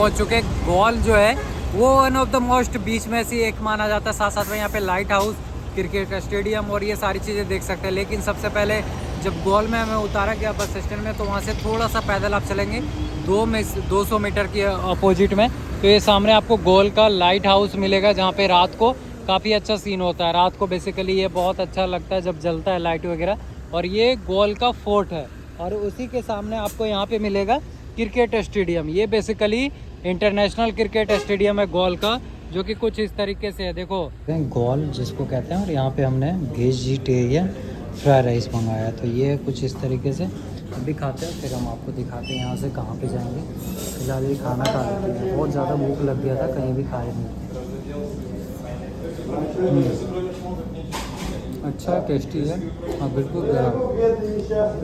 पहुंच चुके हैं। गॉल जो है वो वन ऑफ द मोस्ट बीच में से एक माना जाता है। साथ साथ में यहाँ पे लाइट हाउस, क्रिकेट का स्टेडियम और ये सारी चीज़ें देख सकते हैं। लेकिन सबसे पहले जब गॉल में हमें उतारा गया बस स्टैंड में, तो वहाँ से थोड़ा सा पैदल आप चलेंगे 200 मीटर के अपोजिट में, तो ये सामने आपको गॉल का लाइट हाउस मिलेगा, जहाँ पे रात को काफ़ी अच्छा सीन होता है। रात को बेसिकली ये बहुत अच्छा लगता है जब जलता है लाइट वगैरह। और ये गॉल का फोर्ट है और उसी के सामने आपको यहाँ पे मिलेगा क्रिकेट स्टेडियम। ये बेसिकली इंटरनेशनल क्रिकेट स्टेडियम है गॉल का, जो कि कुछ इस तरीके से है। देखो गॉल जिसको कहते हैं, और यहाँ पे हमने वेजिटेरियन फ्राइड राइस मंगाया, तो ये कुछ इस तरीके से अभी खाते हैं, फिर हम आपको दिखाते हैं यहाँ से कहाँ पे जाएंगे। फिलहाल ये खाना खा लेते हैं, बहुत ज़्यादा भूख लग गया था, कहीं भी खाए नहीं। अच्छा टेस्टी है, हाँ बिल्कुल।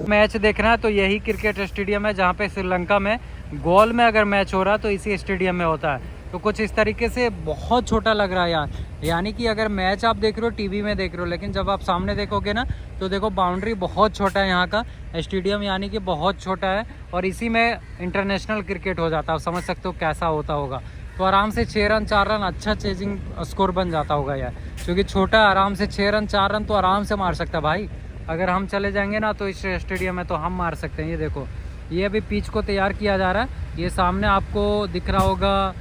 मैच देखना है तो यही क्रिकेट स्टेडियम है, जहाँ पे श्रीलंका में गॉल में अगर मैच हो रहा है तो इसी स्टेडियम में होता है। तो कुछ इस तरीके से बहुत छोटा लग रहा है यार, यानी कि अगर मैच आप देख रहे हो टीवी में देख रहे हो, लेकिन जब आप सामने देखोगे ना तो देखो बाउंड्री बहुत छोटा है यहाँ का स्टेडियम, यानी कि बहुत छोटा है। और इसी में इंटरनेशनल क्रिकेट हो जाता है, आप समझ सकते हो कैसा होता होगा। तो आराम से 6 रन 4 रन अच्छा चेजिंग स्कोर बन जाता होगा यार, क्योंकि छोटा आराम से 6 रन 4 रन तो आराम से मार सकता है भाई। अगर हम चले जाएंगे ना तो इस स्टेडियम में तो हम मार सकते हैं। ये देखो ये अभी पिच को तैयार किया जा रहा है। ये सामने आपको दिख रहा होगा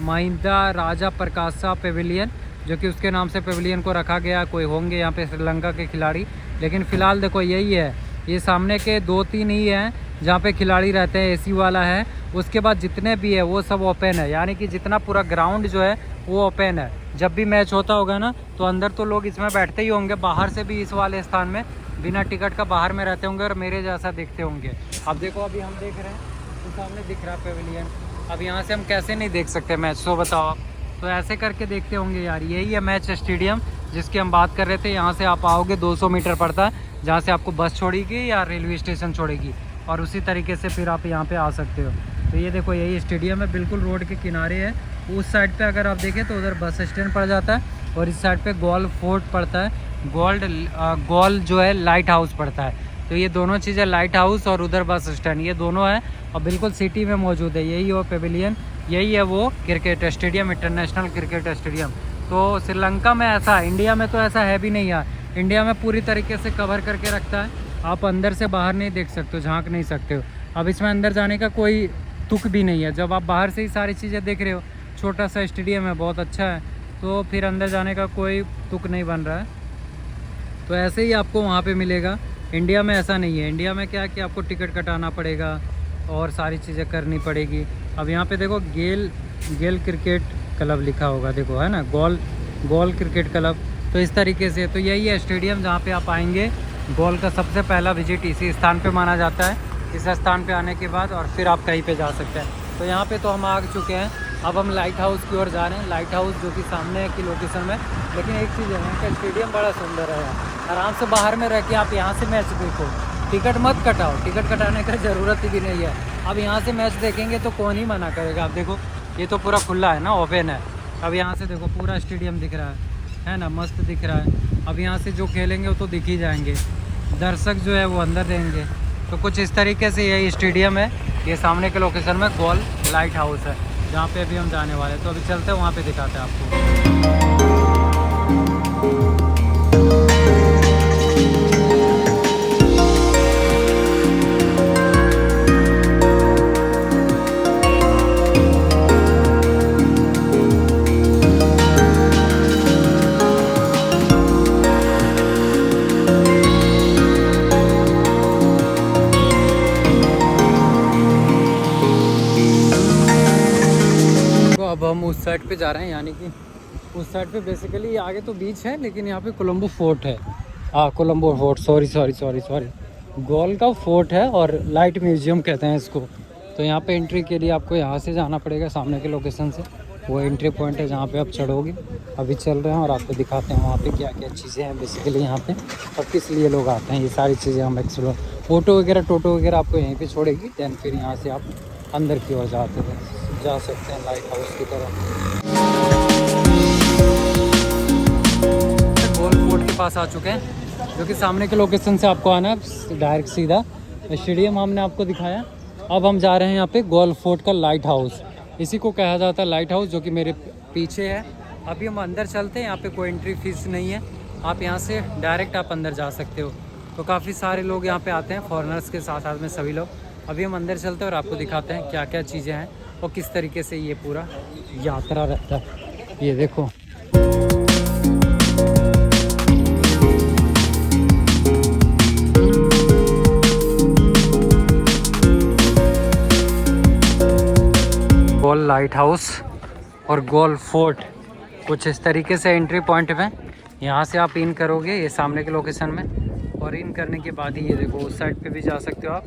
महिंद्रा राजा प्रकाशा पेविलियन, जो कि उसके नाम से पेविलियन को रखा गया। कोई होंगे यहाँ पे श्रीलंका के खिलाड़ी, लेकिन फ़िलहाल देखो यही है। ये सामने के 2-3 ही हैं जहाँ पे खिलाड़ी रहते हैं, एसी वाला है। उसके बाद जितने भी है वो सब ओपन है, यानी कि जितना पूरा ग्राउंड जो है वो ओपन है। जब भी मैच होता होगा ना तो अंदर तो लोग इसमें बैठते ही होंगे, बाहर से भी इस वाले स्थान में बिना टिकट का बाहर में रहते होंगे और मेरे जैसा देखते होंगे। अब देखो अभी हम देख रहे हैं तो सामने दिख रहा है पेविलियन। अब यहाँ से हम कैसे नहीं देख सकते मैच, तो बताओ आप। तो ऐसे करके देखते होंगे यार। यही है मैच स्टेडियम जिसकी हम बात कर रहे थे। यहाँ से आप आओगे 200 मीटर पड़ता है, जहाँ से आपको बस छोड़ेगी या रेलवे स्टेशन छोड़ेगी, और उसी तरीके से फिर आप यहाँ पे आ सकते हो। तो ये देखो यही स्टेडियम है, बिल्कुल रोड के किनारे है। उस साइड पे अगर आप देखें तो उधर बस स्टैंड पड़ जाता है, और इस साइड पे गोल फोर्ट पड़ता है, गोल जो है लाइट हाउस पड़ता है। तो ये दोनों चीज़ें, लाइट हाउस और उधर बस स्टैंड, ये दोनों है और बिल्कुल सिटी में मौजूद है। यही वो पेविलियन, यही है वो cricket stadium, international cricket stadium. तो श्रीलंका में ऐसा, इंडिया में तो ऐसा है भी नहीं यार। इंडिया में पूरी तरीके से कवर करके रखता है, आप अंदर से बाहर नहीं देख सकते हो, झांक नहीं सकते हो। अब इसमें अंदर जाने का कोई तुक भी नहीं है। जब आप बाहर से ही सारी चीज़ें देख रहे हो, छोटा सा स्टेडियम है, बहुत अच्छा है, तो फिर अंदर जाने का कोई तुक नहीं बन रहा है। तो ऐसे ही आपको वहाँ पे मिलेगा। इंडिया में ऐसा नहीं है। इंडिया में क्या है कि आपको टिकट कटाना पड़ेगा और सारी चीज़ें करनी पड़ेगी। अब यहाँ पे देखो गेल क्रिकेट क्लब लिखा होगा, देखो है ना, गोल क्रिकेट क्लब। तो इस तरीके से, तो यही है स्टेडियम जहाँ पे आप आएंगे। गोल का सबसे पहला विजिट इसी स्थान पे माना जाता है। इस स्थान पे आने के बाद और फिर आप कहीं पे जा सकते हैं। तो यहाँ पे तो हम आ चुके हैं, अब हम लाइट हाउस की ओर जा रहे हैं। लाइट हाउस जो कि सामने की लोकेशन में। लेकिन एक चीज़ है, यहाँ का स्टेडियम बड़ा सुंदर है। आराम से बाहर में रह के आप यहाँ से मैच देखो, टिकट मत कटाओ, टिकट कटाने का ज़रूरत भी नहीं है। अब यहाँ से मैच देखेंगे तो कौन ही मना करेगा। आप देखो ये तो पूरा खुला है ना, ओपन है। अब यहाँ से देखो पूरा स्टेडियम दिख रहा है ना, मस्त दिख रहा है। अब यहाँ से जो खेलेंगे वो तो दिख ही जाएंगे, दर्शक जो है वो अंदर देंगे। तो कुछ इस तरीके से यही स्टेडियम है। ये सामने के लोकेशन में गोल लाइट हाउस है, जहाँ पे अभी हम जाने वाले हैं। तो अभी चलते हैं वहाँ पे दिखाते हैं आपको। अब हम उस साइड पे जा रहे हैं, यानी कि उस साइड पे बेसिकली आगे तो बीच है, लेकिन यहाँ पे कोलंबो फोर्ट है। कोलंबो फोर्ट, सॉरी गोल का फोर्ट है और लाइट म्यूजियम कहते हैं इसको। तो यहाँ पे एंट्री के लिए आपको यहाँ से जाना पड़ेगा, सामने के लोकेशन से। वो एंट्री पॉइंट है जहाँ पे आप चढ़ोगे। अभी चल रहे हैं और आपको दिखाते हैं वहाँ पे क्या क्या चीज़ें हैं बेसिकली यहाँ पे, और किस लिए लोग आते हैं। ये सारी चीज़ें हम एक्सप्लोर, ऑटो वगैरह टोटो वगैरह आपको यहीं पे छोड़ेगी। दैन फिर यहाँ से आप अंदर की ओर जा सकते हैं लाइट हाउस की तरफ। गोल फोर्ट के पास आ चुके हैं, जो कि सामने के लोकेशन से आपको आना है डायरेक्ट सीधा। स्टेडियम हमने आपको दिखाया, अब हम जा रहे हैं यहाँ पे गोल्फ फोर्ट का लाइट हाउस, इसी को कहा जाता है लाइट हाउस, जो कि मेरे पीछे है। अभी हम अंदर चलते हैं, यहाँ पे कोई एंट्री फीस नहीं है, आप यहाँ से डायरेक्ट आप अंदर जा सकते हो। तो काफ़ी सारे लोग यहाँ पे आते हैं, फॉरेनर्स के साथ साथ में सभी लोग। अभी हम अंदर चलते हैं और आपको दिखाते हैं क्या क्या चीज़ें हैं और किस तरीके से ये पूरा यात्रा रहता है। ये देखो, गोल लाइट हाउस और गोल फोर्ट कुछ इस तरीके से एंट्री पॉइंट में। यहाँ से आप इन करोगे ये सामने के लोकेशन में, और इन करने के बाद ही ये देखो उस साइड पे भी जा सकते हो आप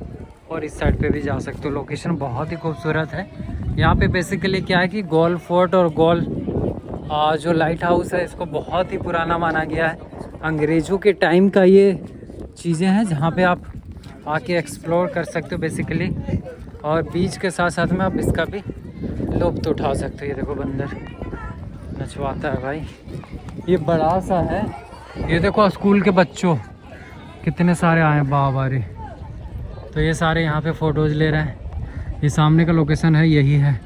और इस साइड पे भी जा सकते हो। लोकेशन बहुत ही खूबसूरत है। यहाँ पे बेसिकली क्या है कि गोल फोर्ट और गोल जो लाइट हाउस है इसको बहुत ही पुराना माना गया है। अंग्रेज़ों के टाइम का ये चीज़ें हैं जहाँ पे आप आके एक्सप्लोर कर सकते हो बेसिकली, और बीच के साथ साथ में आप इसका भी लुत्फ़ उठा सकते हो। ये देखो बंदर नचवाता है भाई, ये बड़ा सा है। ये देखो स्कूल के बच्चों कितने सारे आए हैं बाबारे। तो ये सारे यहाँ पे फ़ोटोज़ ले रहे हैं। ये सामने का लोकेशन है, यही है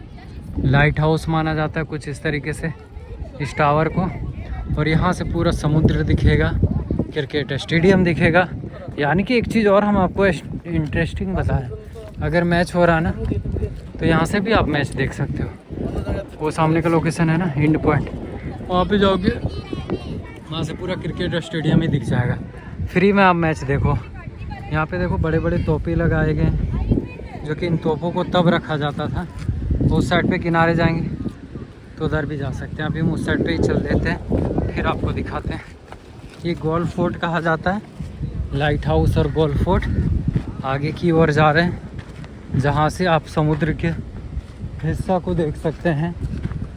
लाइट हाउस माना जाता है कुछ इस तरीके से इस टावर को। और यहाँ से पूरा समुद्र दिखेगा, क्रिकेट स्टेडियम दिखेगा। यानी कि एक चीज़ और हम आपको इंटरेस्टिंग बताएं, अगर मैच हो रहा है ना तो यहाँ से भी आप मैच देख सकते हो। वो सामने का लोकेशन है ना एंड पॉइंट, वहाँ पे जाओगे वहाँ से पूरा क्रिकेट स्टेडियम ही दिख जाएगा। फ्री में आप मैच देखो। यहाँ पे देखो बड़े बड़े तोपे लगाए गए हैं, जो कि इन तोपों को तब रखा जाता था। उस साइड पे किनारे जाएंगे तो उधर भी जा सकते हैं। अभी हम उस साइड पे ही चल देते हैं, फिर आपको दिखाते हैं। ये गोल फोर्ट कहा जाता है, लाइट हाउस और गोल फोर्ट। आगे की ओर जा रहे हैं जहाँ से आप समुद्र के हिस्सा को देख सकते हैं,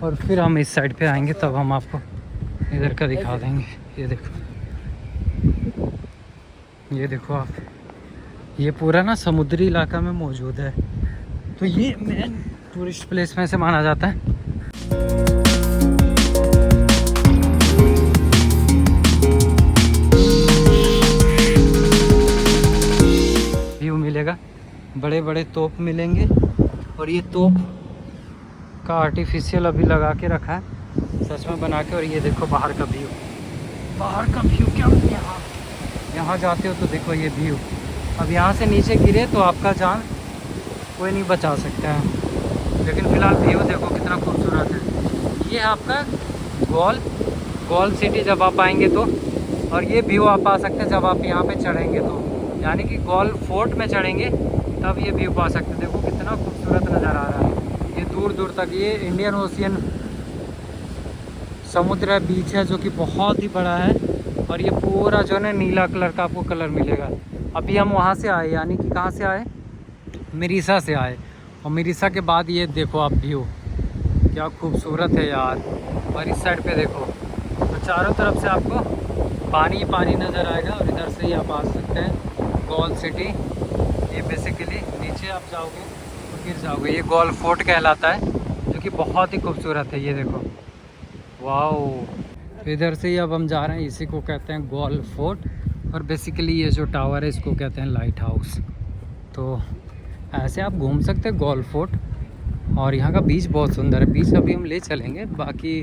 और फिर हम इस साइड पे आएंगे तब हम आपको इधर का दिखा देंगे। ये देखो, ये देखो आप, ये पूरा ना समुद्री इलाका में मौजूद है। तो ये मेन टूरिस्ट प्लेस में से माना जाता है। व्यू मिलेगा, बड़े बड़े तोप मिलेंगे, और ये तोप का आर्टिफिशियल अभी लगा के रखा है, सच में बना के। और ये देखो बाहर का व्यू, बाहर का व्यू क्या, यहाँ जाते हो तो देखो ये व्यू। अब यहाँ से नीचे गिरे तो आपका जान कोई नहीं बचा सकता है, लेकिन फ़िलहाल व्यू देखो कितना खूबसूरत है। ये है आपका गोल सिटी जब आप आएंगे तो, और ये व्यू आप आ सकते हैं जब आप यहाँ पे चढ़ेंगे तो, यानी कि गोल फोर्ट में चढ़ेंगे तब ये व्यू पा सकते हैं। देखो कितना खूबसूरत नज़र आ रहा है। ये दूर दूर तक ये इंडियन ओशियन समुद्र बीच है, जो कि बहुत ही बड़ा है। और ये पूरा जो है ना नीला कलर का आपको कलर मिलेगा। अभी हम वहाँ से आए, यानी कि कहाँ से आए, मिरीसा से आए, और मिरीसा के बाद ये देखो आप व्यू क्या खूबसूरत है यार। और इस साइड पे देखो तो चारों तरफ से आपको पानी पानी नज़र आएगा, और इधर से ही आप आ सकते हैं गोल सिटी। ये बेसिकली नीचे आप जाओगे तो गिर जाओगे। ये गोल फोर्ट कहलाता है, जो कि बहुत ही खूबसूरत है। ये देखो वाओ। इधर से ही अब हम जा रहे हैं, इसी को कहते हैं गोल फोर्ट। और बेसिकली ये जो टावर है इसको कहते हैं लाइट हाउस। तो ऐसे आप घूम सकते हैं गोल फोर्ट, और यहाँ का बीच बहुत सुंदर है। बीच अभी हम ले चलेंगे, बाकी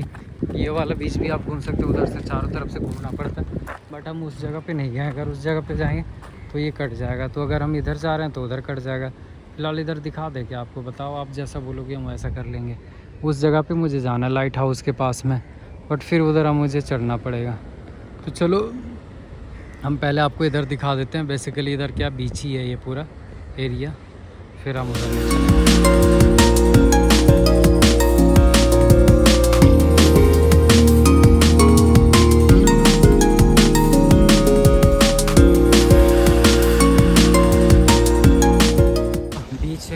ये वाला बीच भी आप घूम सकते हो। उधर से चारों तरफ से घूमना पड़ता है, बट हम उस जगह पे नहीं गए। अगर उस जगह पे जाएंगे तो ये कट जाएगा, तो अगर हम इधर जा रहे हैं तो उधर कट जाएगा। फिलहाल इधर दिखा दे कि आपको बताओ, आप जैसा बोलोगे हम वैसा कर लेंगे। उस जगह पे मुझे जाना है लाइट हाउस के पास में, बट फिर उधर हम मुझे चढ़ना पड़ेगा। तो चलो हम पहले आपको इधर दिखा देते हैं। बेसिकली इधर क्या बीच ही है ये पूरा एरिया, फिर हम उधर ले चलेंगे।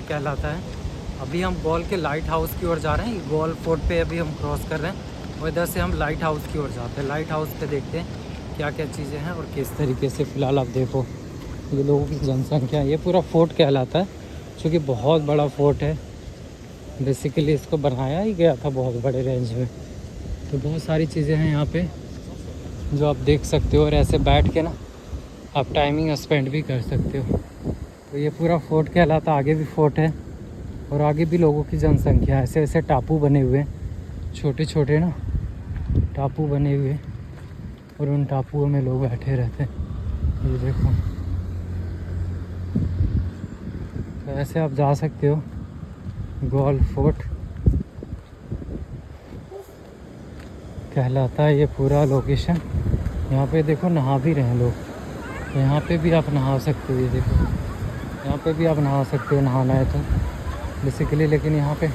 कहलाता है। अभी हम गोल के लाइट हाउस की ओर जा रहे हैं। गोल फोर्ट पे अभी हम क्रॉस कर रहे हैं, और इधर से हम लाइट हाउस की ओर जाते हैं। लाइट हाउस पे देखते हैं क्या क्या चीज़ें हैं और किस तरीके से। फ़िलहाल आप देखो ये लोगों की जनसंख्या, ये पूरा फोर्ट कहलाता है, क्योंकि बहुत बड़ा फोर्ट है। बेसिकली इसको बनाया ही गया था बहुत बड़े रेंज में। तो बहुत सारी चीज़ें हैं यहाँ पे जो आप देख सकते हो, और ऐसे बैठ के ना आप टाइमिंग स्पेंड भी कर सकते हो। तो ये पूरा फोर्ट कहलाता, आगे भी फोर्ट है और आगे भी लोगों की जनसंख्या। ऐसे ऐसे टापू बने हुए हैं, छोटे छोटे ना टापू बने हुए, और उन टापुओं में लोग बैठे रहते हैं। ये देखो, तो ऐसे आप जा सकते हो गॉल फोर्ट कहलाता है ये पूरा लोकेशन। यहाँ पे देखो नहा भी रहे हैं लोग, तो यहाँ पे भी आप नहा सकते हो। ये देखो, यहाँ पे भी आप नहा सकते हो, नहाना है तो बेसिकली। लेकिन यहाँ पे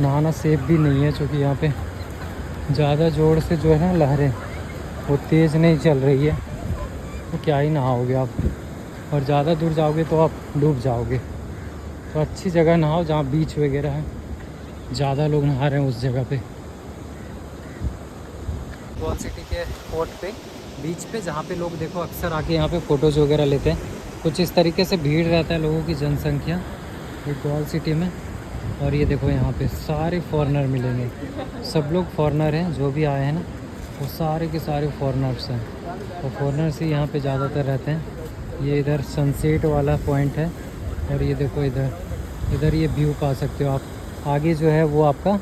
नहाना सेफ भी नहीं है, क्योंकि यहाँ पे ज़्यादा ज़ोर से जो है ना लहरें वो तेज़ नहीं चल रही है, तो क्या ही नहाओगे आप, और ज़्यादा दूर जाओगे तो आप डूब जाओगे। तो अच्छी जगह नहाओ जहाँ बीच वगैरह है, ज़्यादा लोग नहा रहे हैं उस जगह पे। गॉल सिटी के फोर्ट पे बीच पे, जहाँ पे लोग देखो अक्सर आके यहाँ पे फ़ोटोज़ वगैरह लेते हैं। कुछ इस तरीके से भीड़ रहता है लोगों की जनसंख्या ये गॉल सिटी में। और ये देखो यहाँ पे सारे फॉरेनर मिलेंगे, सब लोग फॉरेनर हैं, जो भी आए हैं ना वो सारे के सारे फॉरेनर्स हैं, और फॉरेनर्स ही यहाँ पे ज़्यादातर रहते हैं। ये इधर सनसेट वाला पॉइंट है, और ये देखो इधर ये व्यू पा सकते हो आप। आगे जो है वो आपका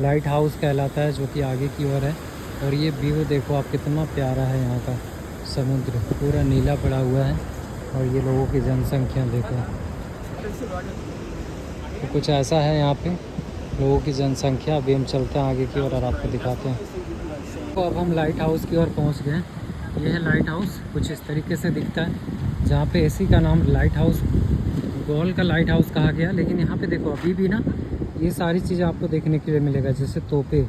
लाइट हाउस कहलाता है, जो कि आगे की ओर है। और ये व्यू देखो आप, कितना प्यारा है यहाँ का, समुद्र पूरा नीला पड़ा हुआ है, और ये लोगों की जनसंख्या देखो। तो कुछ ऐसा है यहाँ पे लोगों की जनसंख्या। अभी हम चलते हैं आगे की ओर और आपको दिखाते हैं। तो अब हम लाइट हाउस की ओर पहुँच गए हैं। ये है लाइट हाउस, कुछ इस तरीके से दिखता है, जहाँ पे इसी का नाम लाइट हाउस, गॉल का लाइट हाउस कहा गया। लेकिन यहाँ पे देखो अभी भी ना ये सारी चीज़ें आपको देखने के लिए मिलेगा, जैसे तोपे,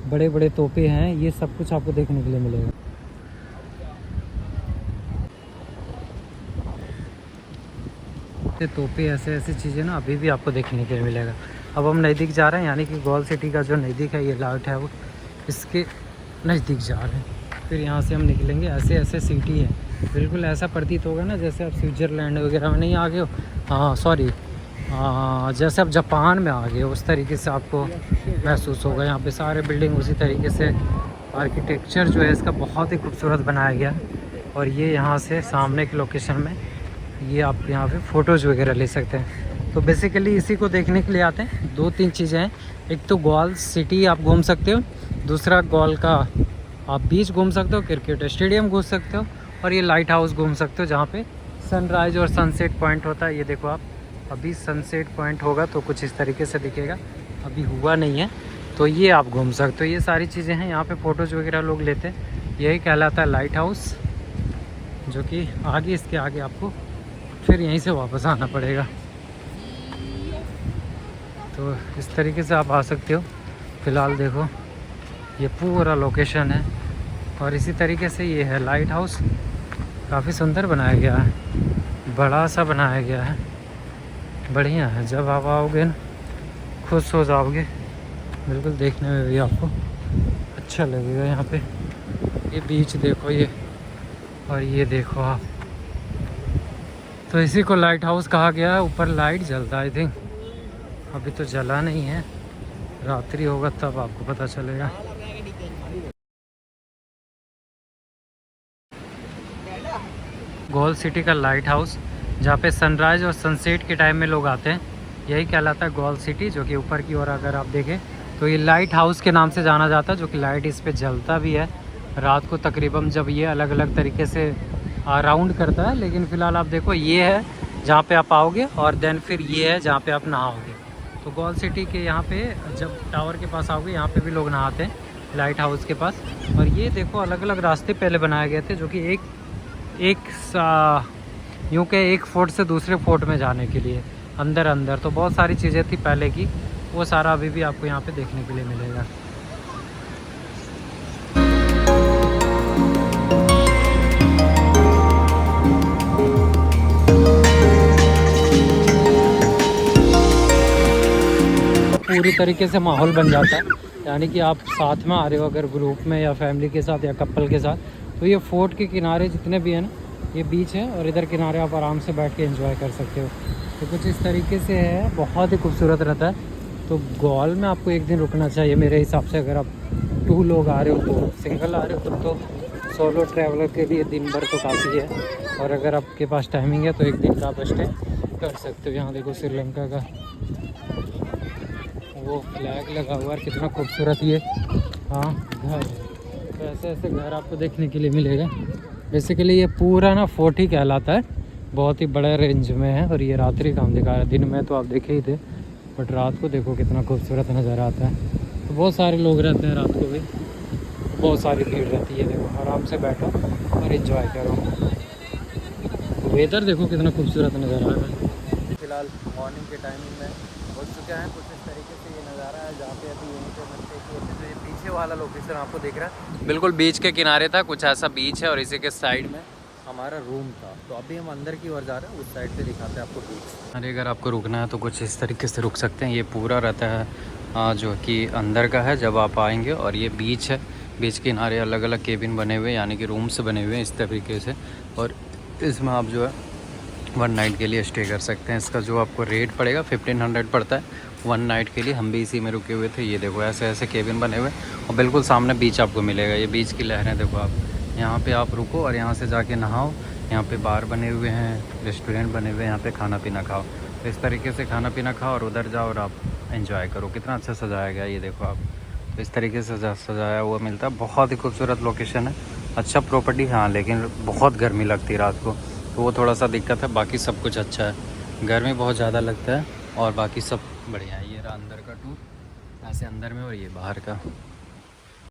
बड़े बड़े तोपे हैं, ये सब कुछ आपको देखने के लिए मिलेगा। तोपे, ऐसे ऐसी चीज़ें ना अभी भी आपको देखने के लिए मिलेगा। अब हम नज़दीक जा रहे हैं, यानी कि गॉल सिटी का जो नज़दीक है ये लाइट है, वो इसके नज़दीक जा रहे हैं। फिर यहाँ से हम निकलेंगे। ऐसे ऐसे सिटी है, बिल्कुल ऐसा प्रतीत होगा ना जैसे आप स्विट्ज़रलैंड वगैरह में नहीं आ गए हो, हाँ सॉरी, जैसे आप जापान में आ गए हो, उस तरीके से आपको महसूस होगा। यहाँ पे सारे बिल्डिंग उसी तरीके से, आर्किटेक्चर जो है इसका बहुत ही खूबसूरत बनाया गया। और ये यहाँ से सामने के लोकेशन में ये आप यहाँ पे फ़ोटोज़ वगैरह ले सकते हैं। तो बेसिकली इसी को देखने के लिए आते हैं। दो तीन चीज़ें हैं, एक तो गॉल सिटी आप घूम सकते हो, दूसरा गॉल का आप बीच घूम सकते हो, क्रिकेट स्टेडियम घूम सकते हो, और ये लाइट हाउस घूम सकते हो जहाँ पे सनराइज़ और सनसेट पॉइंट होता है। ये देखो आप, अभी सनसेट पॉइंट होगा तो कुछ इस तरीके से दिखेगा, अभी हुआ नहीं है, तो ये आप घूम सकते हो। ये सारी चीज़ें हैं, यहाँ पे फ़ोटोज़ वगैरह लोग लेते हैं। यही कहलाता है लाइट हाउस, जो कि आगे, इसके आगे आपको फिर यहीं से वापस आना पड़ेगा। तो इस तरीके से आप आ सकते हो। फ़िलहाल देखो ये पूरा लोकेशन है, और इसी तरीके से ये है लाइट हाउस। काफ़ी सुंदर बनाया गया है, बड़ा सा बनाया गया है, बढ़िया है। जब आप आओगे ना खुश हो जाओगे, बिल्कुल देखने में भी आपको अच्छा लगेगा। यहाँ पे ये बीच देखो ये, और ये देखो आप, तो इसी को लाइट हाउस कहा गया है। ऊपर लाइट जलता है, आई थिंक अभी तो जला नहीं है, रात्रि होगा तब आपको पता चलेगा। गॉल सिटी का लाइट हाउस, जहाँ पे सनराइज़ और सनसेट के टाइम में लोग आते हैं, यही कहलाता है गॉल सिटी। जो कि ऊपर की ओर अगर आप देखें तो ये लाइट हाउस के नाम से जाना जाता है, जो कि लाइट इस पे जलता भी है रात को तकरीबन, जब ये अलग अलग तरीके से राउंड करता है। लेकिन फ़िलहाल आप देखो ये है जहाँ पे आप आओगे, और देन फिर ये है जहाँ पे आप नहाओगे। तो गॉल सिटी के यहाँ पे जब टावर के पास आओगे, यहाँ पे भी लोग नहाते हैं लाइट हाउस के पास। और ये देखो अलग अलग रास्ते पहले बनाए गए थे, जो कि यूँ के एक फोर्ट से दूसरे फोर्ट में जाने के लिए अंदर अंदर। तो बहुत सारी चीज़ें थी पहले की, वो सारा अभी भी आपको यहाँ पे देखने के लिए मिलेगा। पूरी तरीके से माहौल बन जाता है, यानी कि आप साथ में आ रहे हो अगर ग्रुप में या फैमिली के साथ या कपल के साथ, तो ये फोर्ट के किनारे जितने भी हैं ना, ये बीच है, और इधर किनारे आप आराम से बैठ के एंजॉय कर सकते हो। तो कुछ इस तरीके से है, बहुत ही खूबसूरत रहता है। तो गोल में आपको एक दिन रुकना चाहिए मेरे हिसाब से। अगर आप 2 लोग आ रहे हो तो, सिंगल आ रहे हो तब तो सोलो ट्रैवलर के लिए दिन भर तो काफ़ी है। और अगर आपके पास टाइमिंग है तो एक दिन का आप स्टे कर सकते हो। यहाँ देखो श्रीलंका का वो फ्लैग लगा हुआ है, कितना खूबसूरत ये हाँ घर। तो ऐसे ऐसे घर आपको देखने के लिए मिलेगा। बेसिकली ये पूरा ना फोर्ट ही कहलाता है, बहुत ही बड़े रेंज में है। और ये रात्रि का हम दिखा रहे हैं, दिन में तो आप देखे ही थे, बट रात को देखो कितना खूबसूरत नज़र आता है। तो बहुत सारे लोग रहते हैं रात को भी, बहुत सारी भीड़ रहती है। देखो आराम से बैठो और इन्जॉय करो। वेदर देखो कितना खूबसूरत नज़र आ रहा है। फिलहाल मॉर्निंग के टाइमिंग में हो चुका है कुछ इस तरीके से ये नज़ारा है, जहाँ पे अभी यहीं पे बनते हैं। तो ये पीछे वाला लोकेशन आपको दिख रहा है, बिल्कुल बीच के किनारे था, कुछ ऐसा बीच है और इसी के साइड में हमारा रूम था। तो अभी हम अंदर की ओर जा रहे हैं, उस साइड से दिखाते हैं आपको बीच। अरे अगर आपको रुकना है तो कुछ इस तरीके से रुक सकते हैं। ये पूरा रहता है जो कि अंदर का है जब आप आएंगे। और ये बीच है, बीच के किनारे अलग अलग केबिन बने हुए हैं, यानी कि रूम्स बने हुए हैं इस तरीके से। और इसमें आप जो है 1 नाइट के लिए स्टे कर सकते हैं। इसका जो आपको रेट पड़ेगा 1500 पड़ता है 1 नाइट के लिए। हम भी इसी में रुके हुए थे। ये देखो ऐसे ऐसे केबिन बने हुए और बिल्कुल सामने बीच आपको मिलेगा। ये बीच की लहरें देखो आप, यहाँ पे आप रुको और यहाँ से जाके नहाओ। यहाँ पे बार बने हुए हैं, रेस्टोरेंट बने हुए हैं, यहाँ पे खाना पीना खाओ। तो इस तरीके से खाना पीना खाओ और उधर जाओ और आप एंजॉय करो। कितना अच्छा सजाया गया ये देखो आप, तो इस तरीके से सजाया हुआ मिलता है। बहुत ही खूबसूरत लोकेशन है, अच्छा प्रॉपर्टी। हाँ लेकिन बहुत गर्मी लगती है रात को, तो वो थोड़ा सा दिक्कत है। बाकी सब कुछ अच्छा है, गर्मी बहुत ज़्यादा लगता है और बाकी सब बढ़िया है। ये रहा अंदर का टूर, ऐसे अंदर में और ये बाहर का।